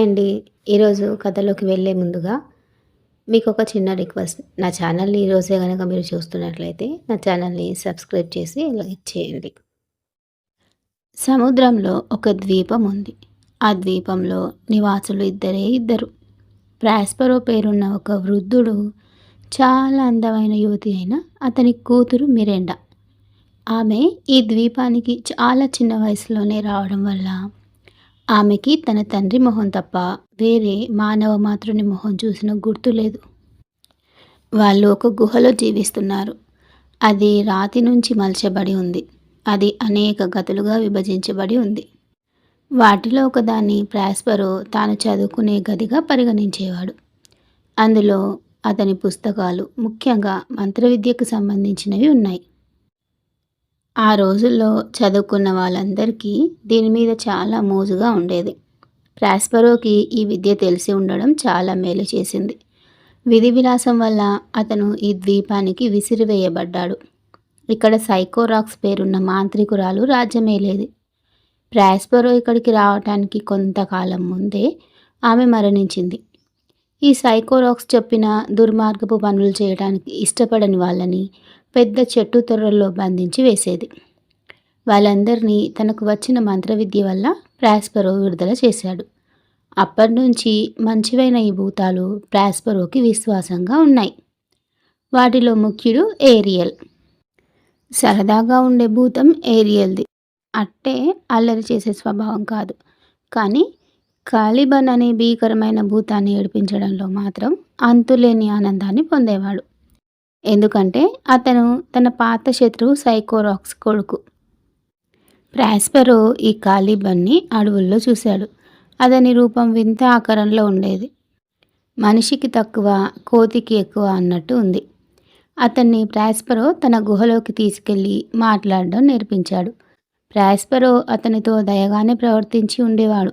Hi అండి. ఈరోజు కథలోకి వెళ్ళే ముందుగా మీకొక చిన్న రిక్వెస్ట్. నా ఛానల్‌ని ఈరోజే గనక మీరు చూస్తున్నట్లయితే నా ఛానల్‌ని సబ్స్క్రైబ్ చేసి లైక్ చేయండి. సముద్రంలో ఒక ద్వీపం ఉంది. ఆ ద్వీపంలో నివాసులు ఇద్దరే ఇద్దరు. ప్రాస్పెరో పేరున్న ఒక వృద్ధుడు, చాలా అందమైన యువతి అయిన అతని కూతురు మిరాండా. ఆమె ఈ ద్వీపానికి చాలా చిన్న వయసులోనే రావడం వల్ల ఆమెకి తన తండ్రి మొహం తప్ప వేరే మానవ మాతృని మొహం చూసిన గుర్తు లేదు. వాళ్ళు ఒక గుహలో జీవిస్తున్నారు. అది రాతి నుంచి మలచబడి ఉంది. అది అనేక గదులుగా విభజించబడి ఉంది. వాటిలో ఒకదాన్ని ప్రాస్పెరో తాను చదువుకునే గదిగా పరిగణించేవాడు. అందులో అతని పుస్తకాలు, ముఖ్యంగా మంత్రవిద్యకు సంబంధించినవి ఉన్నాయి. ఆ రోజుల్లో చదువుకున్న వాళ్ళందరికీ దీని మీద చాలా మోజుగా ఉండేది. ప్రాస్పెరోకి ఈ విద్య తెలిసి ఉండడం చాలా మేలు చేసింది. విధి విలాసం వల్ల అతను ఈ ద్వీపానికి విసిరివేయబడ్డాడు. ఇక్కడ సైకోరాక్స్ పేరున్న మాంత్రికురాలు రాజ్యమేలేది. ప్రాస్పెరో ఇక్కడికి రావటానికి కొంతకాలం ముందే ఆమె మరణించింది. ఈ సైకోరాక్స్ చెప్పిన దుర్మార్గపు పనులు చేయడానికి ఇష్టపడని వాళ్ళని పెద్ద చెట్టు తొర్రల్లో బంధించి వేసేది. వాళ్ళందరినీ తనకు వచ్చిన మంత్రవిద్య వల్ల ప్రాస్పెరో విడుదల చేశాడు. అప్పటినుంచి మంచివైన ఈ భూతాలు ప్రాస్పెరోకి విశ్వాసంగా ఉన్నాయి. వాటిలో ముఖ్యుడు ఏరియల్. సరదాగా ఉండే భూతం ఏరియల్ది. అట్టే అల్లరి చేసే స్వభావం కాదు. కానీ కాలిబన్ అనే భీకరమైన భూతాన్ని ఏడిపించడంలో మాత్రం అంతులేని ఆనందాన్ని పొందేవాడు. ఎందుకంటే అతను తన పాత శత్రువు సైకోరాక్స్ కొడుకు. ప్రాస్పెరో ఈ కాలిబన్ని అడవుల్లో చూశాడు. అతని రూపం వింత ఆకారంలో ఉండేది. మనిషికి తక్కువ, కోతికి ఎక్కువ అన్నట్టు ఉంది. అతన్ని ప్రాస్పెరో తన గుహలోకి తీసుకెళ్ళి మాట్లాడడం నేర్పించాడు. ప్రాస్పెరో అతనితో దయగానే ప్రవర్తించి ఉండేవాడు.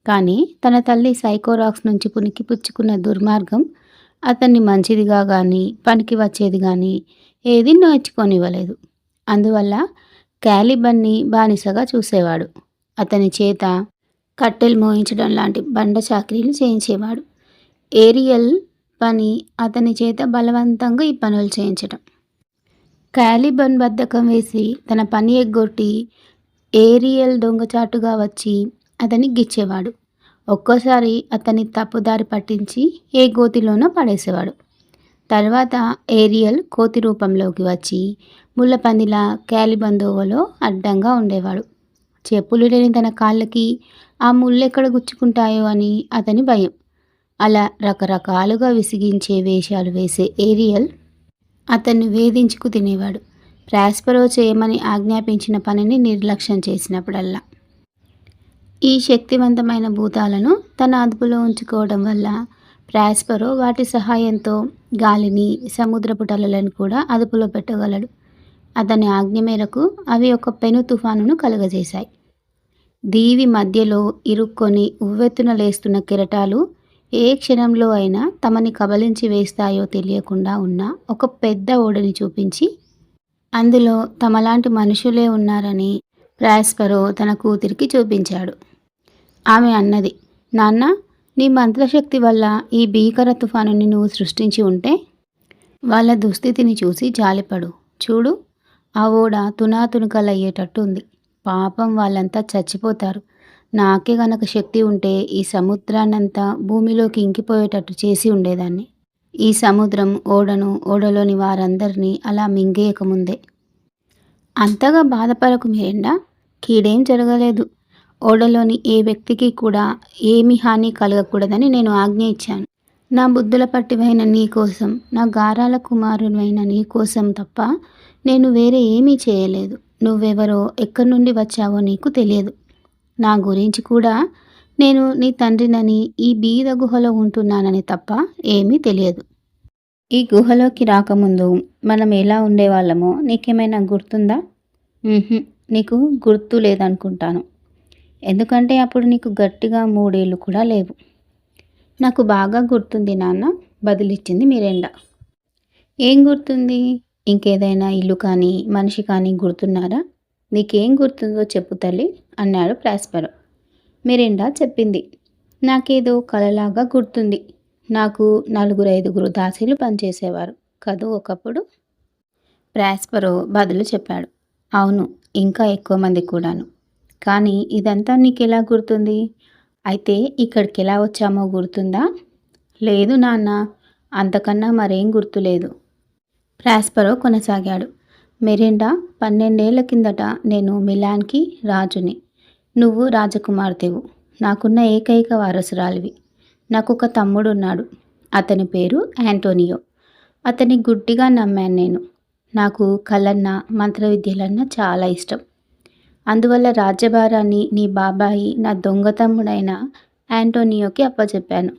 కానీ తన తల్లి సైకోరాక్స్ నుంచి పుణికి పుచ్చుకున్న దుర్మార్గం అతన్ని మంచిదిగా కానీ, పనికి వచ్చేది కానీ ఏదీ నేర్చుకోనివ్వలేదు. అందువల్ల కాలిబన్ని బానిసగా చూసేవాడు. అతని చేత కట్టెలు మోయించడం లాంటి బండ చాకరీలు చేయించేవాడు. ఏరియల్ పని అతని చేత బలవంతంగా ఈ పనులు చేయించడం. కాలిబన్ బద్ధకం వేసి తన పని ఎగ్గొట్టి ఏరియల్ దొంగచాటుగా వచ్చి అతన్ని గిచ్చేవాడు. ఒక్కోసారి అతన్ని తప్పుదారి పట్టించి ఏ గోతిలోనో పడేసేవాడు. తర్వాత ఏరియల్ కోతి రూపంలోకి వచ్చి ముళ్ళపందిలా కాలిబన్ దోవలో అడ్డంగా ఉండేవాడు. చెప్పులు లేని తన కాళ్ళకి ఆ ముళ్ళెక్కడ గుచ్చుకుంటాయో అని అతని భయం. అలా రకరకాలుగా విసిగించే వేషాలు వేసే ఏరియల్ అతన్ని వేధించుకు తినేవాడు. ప్రాస్పెరో చేయమని ఆజ్ఞాపించిన పనిని నిర్లక్ష్యం చేసినప్పుడల్లా. ఈ శక్తివంతమైన భూతాలను తన అదుపులో ఉంచుకోవడం వల్ల ప్రాస్పెరో వాటి సహాయంతో గాలిని, సముద్రపు అలలను కూడా అదుపులో పెట్టగలడు. అతని ఆజ్ఞ మేరకు అవి ఒక పెను తుఫానును కలుగజేశాయి. దీవి మధ్యలో ఇరుక్కొని ఉవ్వెత్తున లేస్తున్న కెరటాలు ఏ క్షణంలో అయినా తమని కబలించి వేస్తాయో తెలియకుండా ఉన్న ఒక పెద్ద ఓడని చూపించి అందులో తమలాంటి మనుషులే ఉన్నారని ప్రాస్పెరో తన కూతురికి చూపించాడు. ఆమె అన్నది, నాన్న, నీ మంత్రశక్తి వల్ల ఈ భీకర తుఫానుని నువ్వు సృష్టించి ఉంటే వాళ్ళ దుస్థితిని చూసి జాలిపడు. చూడు, ఆ ఓడ తునాతునకలయ్యేటట్టు ఉంది. పాపం వాళ్ళంతా చచ్చిపోతారు. నాకే గనక శక్తి ఉంటే ఈ సముద్రాన్నంతా భూమిలోకి ఇంకిపోయేటట్టు చేసి ఉండేదాన్ని. ఈ సముద్రం ఓడను, ఓడలోని వారందరినీ అలా మింగేయకముందే. అంతగా బాధపడకు మిరాండా, కీడేం జరగలేదు. ఓడలోని ఏ వ్యక్తికి కూడా ఏమీ హాని కలగకూడదని నేను ఆజ్ఞ ఇచ్చాను. నా బుద్ధుల పట్టివైన నీ కోసం, నా గారాల కుమారునివైన నీ కోసం తప్ప నేను వేరే ఏమీ చేయలేదు. నువ్వెవరో, ఎక్కడి నుండి వచ్చావో నీకు తెలియదు. నా గురించి కూడా నేను నీ తండ్రినని, ఈ బీద గుహలో ఉంటున్నానని తప్ప ఏమీ తెలియదు. ఈ గుహలోకి రాకముందు మనం ఎలా ఉండేవాళ్ళమో నీకేమైనా గుర్తుందా? నీకు గుర్తు లేదనుకుంటాను. ఎందుకంటే అప్పుడు నీకు గట్టిగా 3 ఏళ్ళు కూడా లేవు. నాకు బాగా గుర్తుంది నాన్న, బదులిచ్చింది మిరాండా. ఏం గుర్తుంది? ఇంకేదైనా ఇల్లు కానీ, మనిషి కానీ గుర్తున్నారా? నీకేం గుర్తుందో చెప్పు తల్లి అన్నాడు ప్రాస్పెరో. మిరాండా చెప్పింది. నాకేదో కలలాగా గుర్తుంది. నాకు నలుగురు ఐదుగురు దాసీలు పనిచేసేవారు కదూ ఒకప్పుడు. ప్రాస్పరో బదులు చెప్పాడు. అవును, ఇంకా ఎక్కువ మంది కూడాను. కానీ ఇదంతా నీకెలా గుర్తుంది? అయితే ఇక్కడికెలా వచ్చామో గుర్తుందా? లేదు నాన్న, అంతకన్నా మరేం గుర్తులేదు. ప్రాస్పరో కొనసాగాడు. మెరిండా, 12 ఏళ్ల కిందట నేను మిలాన్కి రాజుని. నువ్వు రాజకుమార్తెవు. నాకున్న ఏకైక వారసురాలివి. నాకొక తమ్ముడున్నాడు. అతని పేరు యాంటోనియో. అతని గుడ్డిగా నమ్మాను నేను. నాకు కళన్నా మంత్రవిద్యలన్నా చాలా ఇష్టం. అందువల్ల రాజ్యభారాన్ని నీ బాబాయి నా దొంగ తమ్ముడైన యాంటోనియోకి అప్పచెప్పాను.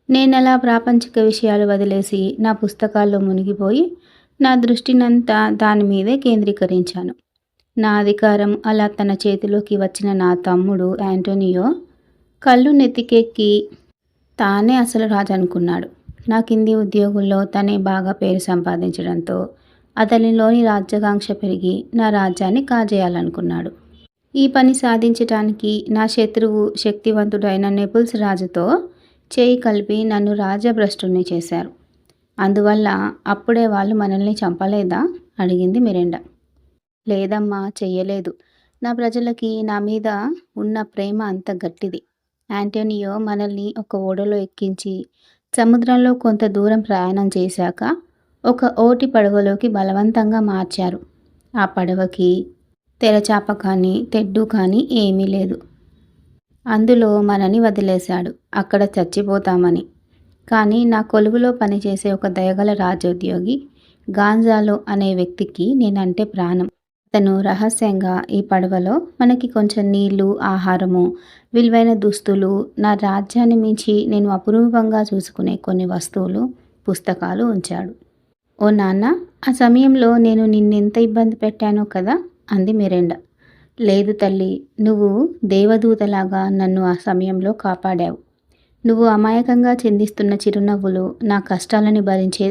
నేనలా ప్రాపంచిక విషయాలు వదిలేసి నా పుస్తకాల్లో మునిగిపోయి నా దృష్టినంతా దాని మీదే కేంద్రీకరించాను. నా అధికారం అలా తన చేతిలోకి వచ్చిన నా తమ్ముడు యాంటోనియో కళ్ళు నెత్తికెక్కి తానే అసలు రాజు అనుకున్నాడు. నా కింది ఉద్యోగుల్లో తనే బాగా పేరు సంపాదించడంతో అతనిలోని రాజ్యాకాంక్ష పెరిగి నా రాజ్యాన్ని కాజేయాలనుకున్నాడు. ఈ పని సాధించటానికి నా శత్రువు శక్తివంతుడైన నెపుల్స్ రాజుతో చేయి కలిపి నన్ను రాజ్యభ్రష్టుణ్ణి చేశారు. అందువల్ల అప్పుడే వాళ్ళు మనల్ని చంపలేదా? అడిగింది మిరిండా. లేదమ్మా, చెయ్యలేదు. నా ప్రజలకి నా మీద ఉన్న ప్రేమ అంత గట్టిది. యాంటోనియో మనల్ని ఒక ఓడలో ఎక్కించి సముద్రంలో కొంత దూరం ప్రయాణం చేశాక ఒక ఓటి పడవలోకి బలవంతంగా మార్చారు. ఆ పడవకి తెరచాప కానీ తెడ్డు కానీ ఏమీ లేదు. అందులో మనని వదిలేశాడు, అక్కడ చచ్చిపోతామని. కానీ నా కొలువులో పనిచేసే ఒక దయగల రాజోద్యోగి గాంజాలో అనే వ్యక్తికి నేనంటే ప్రాణం. అతను రహస్యంగా ఈ పడవలో మనకి కొంచెం నీళ్లు, ఆహారము, విలువైన దుస్తులు, నా రాజ్యాన్ని మించి నేను అపురూపంగా చూసుకునే కొన్ని వస్తువులు, పుస్తకాలు ఉంచాడు. ఓ నాన్న, ఆ సమయంలో నేను నిన్నెంత ఇబ్బంది పెట్టానో కదా అంది మిరిండా. లేదు తల్లి, నువ్వు దేవదూతలాగా నన్ను ఆ సమయంలో కాపాడావు. నువ్వు అమాయకంగా చిందిస్తున్న చిరునవ్వులు నా కష్టాలని భరించే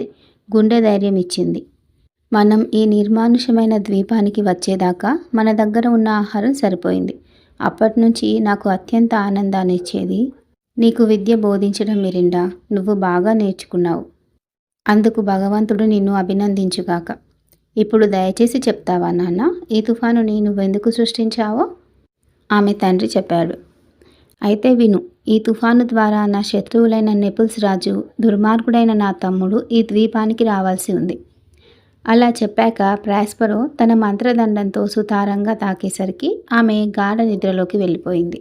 గుండె ధైర్యం ఇచ్చింది. మనం ఈ నిర్మానుషమైన ద్వీపానికి వచ్చేదాకా మన దగ్గర ఉన్న ఆహారం సరిపోయింది. అప్పటినుంచి నాకు అత్యంత ఆనందాన్ని ఇచ్చేది నీకు విద్య బోధించడం మిరిండా. నువ్వు బాగా నేర్చుకున్నావు. అందుకు భగవంతుడు నిన్ను అభినందించుగాక. ఇప్పుడు దయచేసి చెప్తావా నాన్న, ఈ తుఫానుని నువ్వెందుకు సృష్టించావో? ఆమె తండ్రి చెప్పాడు. అయితే విను. ఈ తుఫాను ద్వారా నా శత్రువులైన నెపుల్స్ రాజు, దుర్మార్గుడైన నా తమ్ముడు ఈ ద్వీపానికి రావాల్సి ఉంది. అలా చెప్పాక ప్రాస్పరో తన మంత్రదండంతో సుతారంగా తాకేసరికి ఆమె గాఢ నిద్రలోకి వెళ్ళిపోయింది.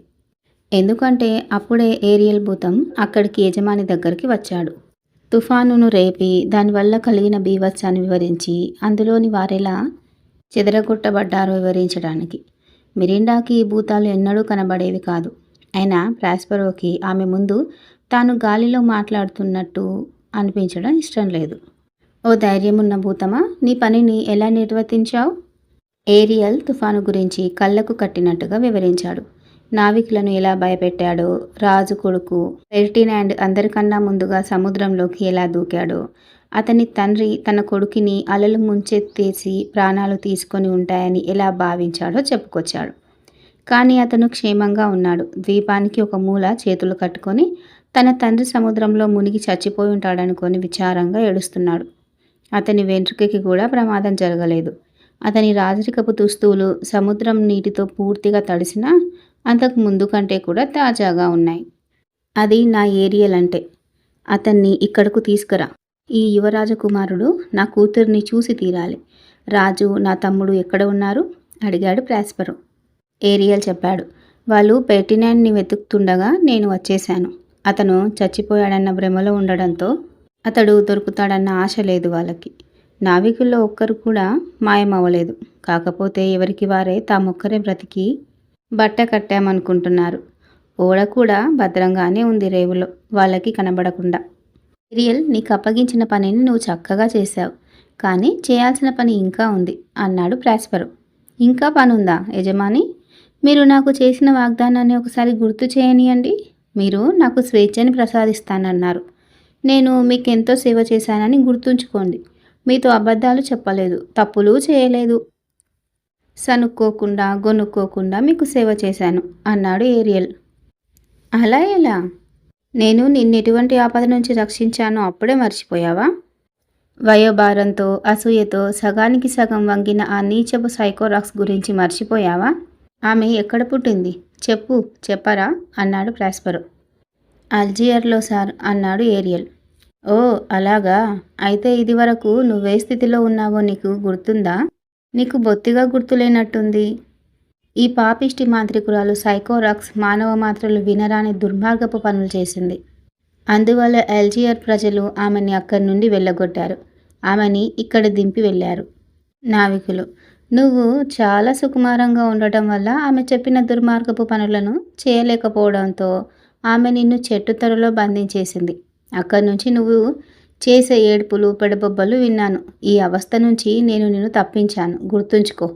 ఎందుకంటే అప్పుడే ఏరియల్ భూతం అక్కడికి యజమాని దగ్గరికి వచ్చాడు. తుఫానును రేపి దానివల్ల కలిగిన బీభత్సాన్ని వివరించి అందులోని వారెలా చెదరగొట్టబడ్డారో వివరించడానికి. మిరిండాకి ఈ భూతాలు ఎన్నడూ కనబడేవి కాదు. అయినా ప్రాస్పరోకి ఆమె ముందు తాను గాలిలో మాట్లాడుతున్నట్టు అనిపించడం ఇష్టం లేదు. ఓ ధైర్యమున్న భూతమా, నీ పనిని ఎలా నిర్వర్తించావు? ఏరియల్ తుఫాను గురించి కళ్ళకు కట్టినట్టుగా వివరించాడు. నావికులను ఎలా భయపెట్టాడో, రాజు కొడుకు ఫెర్డినాండ్ అందరికన్నా ముందుగా సముద్రంలోకి ఎలా దూకాడో, అతని తండ్రి తన కొడుకుని అలలు ముంచెత్తేసి ప్రాణాలు తీసుకొని ఉంటాయని ఎలా భావించాడో చెప్పుకొచ్చాడు. కానీ అతను క్షేమంగా ఉన్నాడు. ద్వీపానికి ఒక మూల చేతులు కట్టుకొని తన తండ్రి సముద్రంలో మునిగి చచ్చిపోయి ఉంటాడనుకొని విచారంగా ఏడుస్తున్నాడు. అతని వెంట్రుకకి కూడా ప్రమాదం జరగలేదు. అతని రాజరికపు దుస్తులు సముద్రం నీటితో పూర్తిగా తడిసినా అంతకు ముందు కంటే కూడా తాజాగా ఉన్నాయి. అది నా ఏరియల్ అంటే. అతన్ని ఇక్కడకు తీసుకురా. ఈ యువరాజకుమారుడు నా కూతుర్ని చూసి తీరాలి. రాజు, నా తమ్ముడు ఎక్కడ ఉన్నారు? అడిగాడు ప్రాస్పరో. ఏరియల్ చెప్పాడు. వాళ్ళు ఫెర్డినాండ్ని వెతుకుతుండగా నేను వచ్చేశాను. అతను చచ్చిపోయాడన్న భ్రమలో ఉండడంతో అతడు దొరుకుతాడన్న ఆశ లేదు వాళ్ళకి. నావికుల్లో ఒక్కరు కూడా మాయమవ్వలేదు. కాకపోతే ఎవరికి వారే తామొక్కరే బ్రతికి బట్ట కట్టామనుకుంటున్నారు. ఓడ కూడా భద్రంగానే ఉంది రేవులో, వాళ్ళకి కనబడకుండా. ఏరియల్, నీకు అప్పగించిన పనిని నువ్వు చక్కగా చేశావు. కానీ చేయాల్సిన పని ఇంకా ఉంది అన్నాడు ప్రాస్పరో. ఇంకా పనుందా యజమాని? మీరు నాకు చేసిన వాగ్దానాన్ని ఒకసారి గుర్తు చేయనియండి. మీరు నాకు స్వేచ్ఛని ప్రసాదిస్తానన్నారు. నేను మీకెంతో సేవ చేశానని గుర్తుంచుకోండి. మీతో అబద్ధాలు చెప్పలేదు, తప్పులు చేయలేదు. సనుక్కోకుండా గొనుక్కోకుండా మీకు సేవ చేశాను అన్నాడు ఏరియల్. అలా ఎలా? నేను నిన్నెటువంటి ఆపద నుంచి రక్షించానో అప్పుడే మర్చిపోయావా? వయోభారంతో, అసూయతో సగానికి సగం వంగిన ఆ నీచపు సైకోరాక్స్ గురించి మర్చిపోయావా? ఆమె ఎక్కడ పుట్టింది? చెప్పు, చెప్పరా? అన్నాడు ప్రాస్పరో. అల్జియర్లో సార్ అన్నాడు ఏరియల్. ఓ అలాగా. అయితే ఇదివరకు నువ్వే స్థితిలో ఉన్నావో నీకు గుర్తుందా? నీకు బొత్తిగా గుర్తులేనట్టుంది. ఈ పాపిష్టి మాంత్రికురాలు సైకోరాక్స్ మానవ మాత్రలు వినరాని దుర్మార్గపు పనులు చేసింది. అందువల్ల అల్జియర్ ప్రజలు ఆమెని అక్కడి నుండి వెళ్ళగొట్టారు. ఆమెని ఇక్కడ దింపి వెళ్ళారు నావికులు. నువ్వు చాలా సుకుమారంగా ఉండటం వల్ల ఆమె చెప్పిన దుర్మార్గపు పనులను చేయలేకపోవడంతో ఆమె నిన్ను చెట్టు తొర్రలో బంధించేసింది. అక్కడి నుంచి నువ్వు చేసే ఏడుపులు పెడబొబ్బలు విన్నాను. ఈ అవస్థ నుంచి నేను నిన్ను తప్పించాను, గుర్తుంచుకో.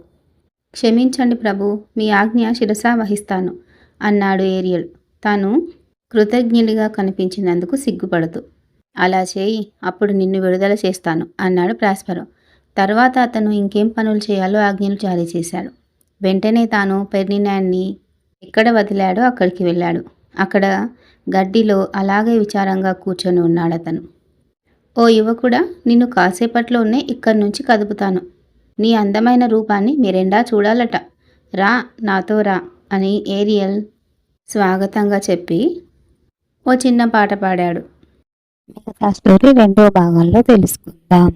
క్షమించండి ప్రభు, మీ ఆజ్ఞ శిరసా వహిస్తాను అన్నాడు ఏరియల్ తాను కృతజ్ఞుడిగా కనిపించినందుకు సిగ్గుపడుతూ. అలా చేయి, అప్పుడు నిన్ను విడుదల చేస్తాను అన్నాడు ప్రాస్పరో. తర్వాత అతను ఇంకేం పనులు చేయాలో ఆజ్ఞలు జారీ చేశాడు. వెంటనే తాను ఫెర్డినాండ్ని ఎక్కడ వదిలాడో అక్కడికి వెళ్ళాడు. అక్కడ గడ్డిలో అలాగే విచారంగా కూర్చొని ఉన్నాడతను. ఓ యువకుడా, నిన్ను కాసేపట్లోనే ఇక్కడి నుంచి కదుపుతాను. నీ అందమైన రూపాన్ని మిరెండా చూడాలట. రా, నాతో రా అని ఏరియల్ స్వాగతంగా చెప్పి ఓ చిన్న పాట పాడాడు. మిగతా స్టోరీ రెండో భాగంలో తెలుసుకుందాం.